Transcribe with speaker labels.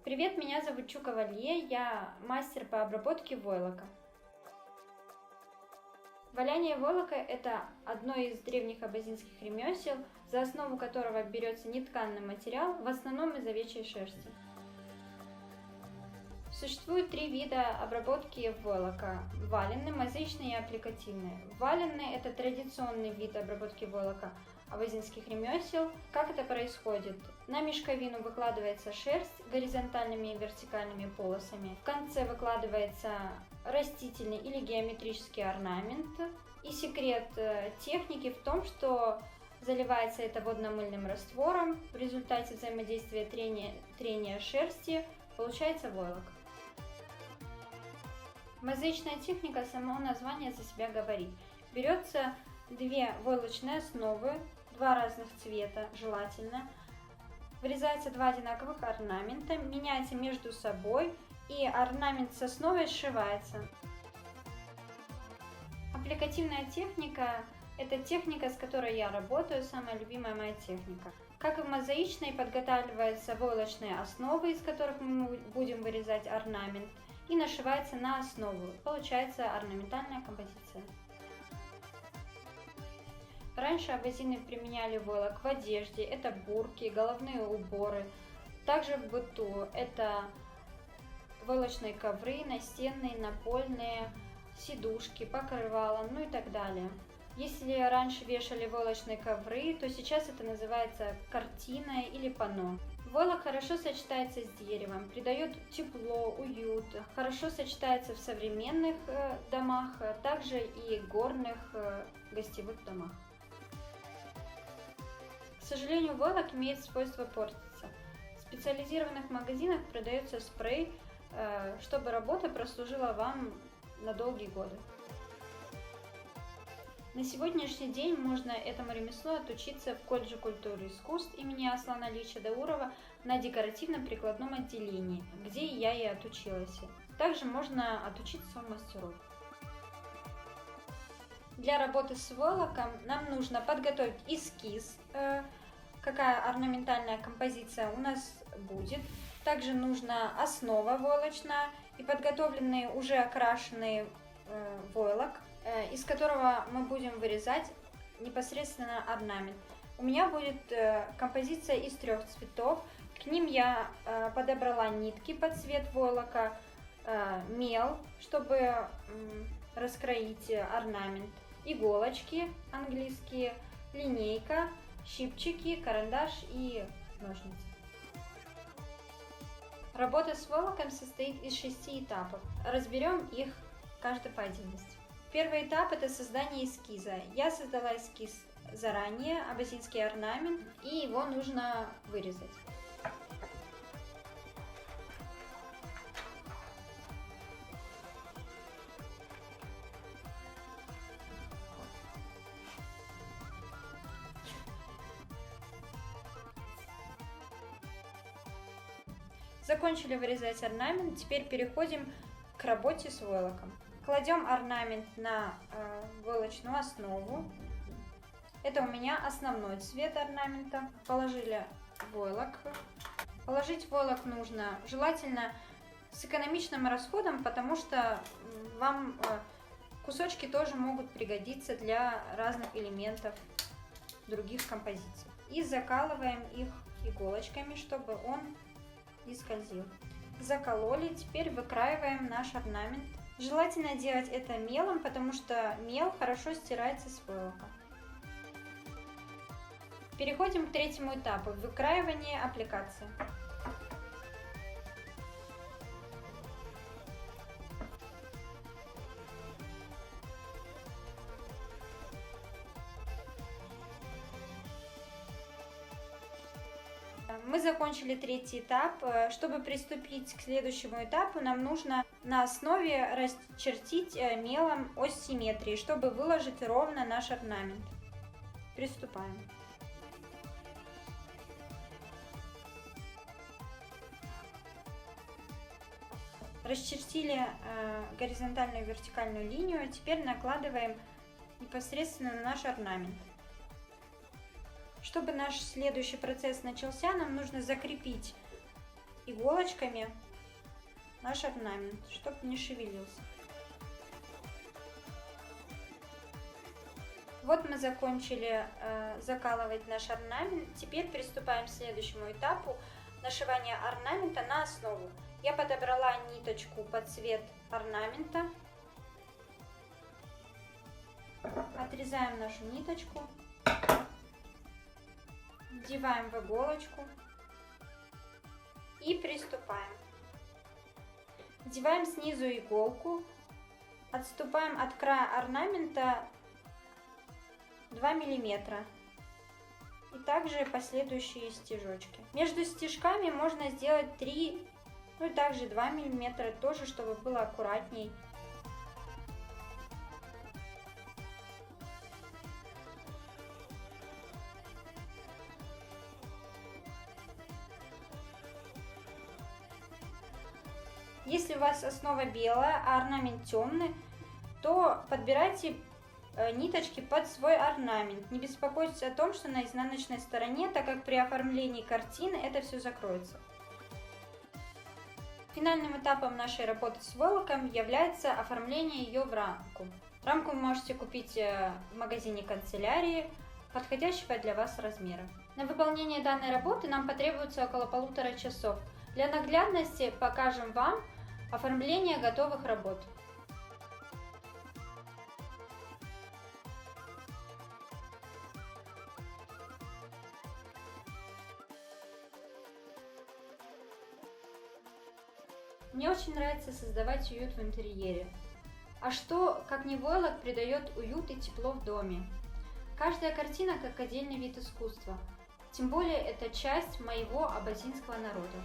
Speaker 1: Привет, меня зовут Чукова Лия, я мастер по обработке войлока. Валяние войлока – это одно из древних абазинских ремесел, за основу которого берется нетканный материал, в основном из овечьей шерсти. Существует три вида обработки войлока – валенный, мозаичный и аппликативный. Валенный – это традиционный вид обработки войлока абазинских ремесел. Как это происходит? На мешковину выкладывается шерсть горизонтальными и вертикальными полосами. В конце выкладывается растительный или геометрический орнамент. И секрет техники в том, что заливается это водно-мыльным раствором. В результате взаимодействия трения шерсти получается войлок. Мозаичная техника, само название за себя говорит. Берется две войлочные основы, два разных цвета, желательно. Вырезается два одинаковых орнамента, меняется между собой, и орнамент с основой сшивается. Аппликативная техника – это техника, с которой я работаю, самая любимая моя техника. Как и в мозаичной, подготавливаются войлочные основы, из которых мы будем вырезать орнамент, и нашивается на основу. Получается орнаментальная композиция. Раньше абазины применяли войлок в одежде, это бурки, головные уборы. Также в быту это войлочные ковры, настенные, напольные, сидушки, покрывала, ну и так далее. Если раньше вешали войлочные ковры, то сейчас это называется картина или панно. Войлок хорошо сочетается с деревом, придает тепло, уют, хорошо сочетается в современных домах, также и горных гостевых домах. К сожалению, войлок имеет свойство портиться. В специализированных магазинах продается спрей, чтобы работа прослужила вам на долгие годы. На сегодняшний день можно этому ремеслу отучиться в колледже культуры и искусств имени Аслана Ильича Даурова на декоративно-прикладном отделении, где я и отучилась. Также можно отучиться у мастеров. Для работы с войлоком нам нужно подготовить эскиз, какая орнаментальная композиция у нас будет. Также нужна основа войлочная и подготовленный уже окрашенный войлок, из которого мы будем вырезать непосредственно орнамент. У меня будет композиция из 3 цветов. К ним я подобрала нитки под цвет войлока, мел, чтобы раскроить орнамент, иголочки английские, линейка, щипчики, карандаш и ножницы. Работа с войлоком состоит из 6 этапов. Разберем их каждый по отдельности. Первый этап – это создание эскиза. Я создала эскиз заранее, абазинский орнамент, и его нужно вырезать. Закончили вырезать орнамент, теперь переходим к работе с войлоком. Кладем орнамент на войлочную основу. Это у меня основной цвет орнамента. Положили войлок. Положить войлок нужно желательно с экономичным расходом, потому что вам кусочки тоже могут пригодиться для разных элементов других композиций. И закалываем их иголочками, чтобы он не скользил. Закололи, теперь выкраиваем наш орнамент. Желательно делать это мелом, потому что мел хорошо стирается с войлока. Переходим к третьему этапу – выкраивание аппликации. Мы закончили третий этап. Чтобы приступить к следующему этапу, нам нужно на основе расчертить мелом ось симметрии, чтобы выложить ровно наш орнамент. Приступаем. Расчертили горизонтальную и вертикальную линию. Теперь накладываем непосредственно на наш орнамент. Чтобы наш следующий процесс начался, нам нужно закрепить иголочками наш орнамент, чтобы не шевелился. Вот мы закончили закалывать наш орнамент. Теперь приступаем к следующему этапу нашивания орнамента на основу. Я подобрала ниточку под цвет орнамента. Отрезаем нашу ниточку, вдеваем в иголочку и приступаем. Вдеваем снизу иголку, отступаем от края орнамента 2 миллиметра и также последующие стежочки. Между стежками можно сделать 3, ну и также 2 миллиметра тоже, чтобы было аккуратней. Если у вас основа белая, а орнамент темный, то подбирайте ниточки под свой орнамент. Не беспокойтесь о том, что на изнаночной стороне, так как при оформлении картины это все закроется. Финальным этапом нашей работы с войлоком является оформление ее в рамку. Рамку вы можете купить в магазине канцелярии, подходящего для вас размера. На выполнение данной работы нам потребуется около 1,5 часов. Для наглядности покажем вам оформление готовых работ. Мне очень нравится создавать уют в интерьере. А что, как не войлок, придает уют и тепло в доме? Каждая картина как отдельный вид искусства. Тем более это часть моего абазинского народа.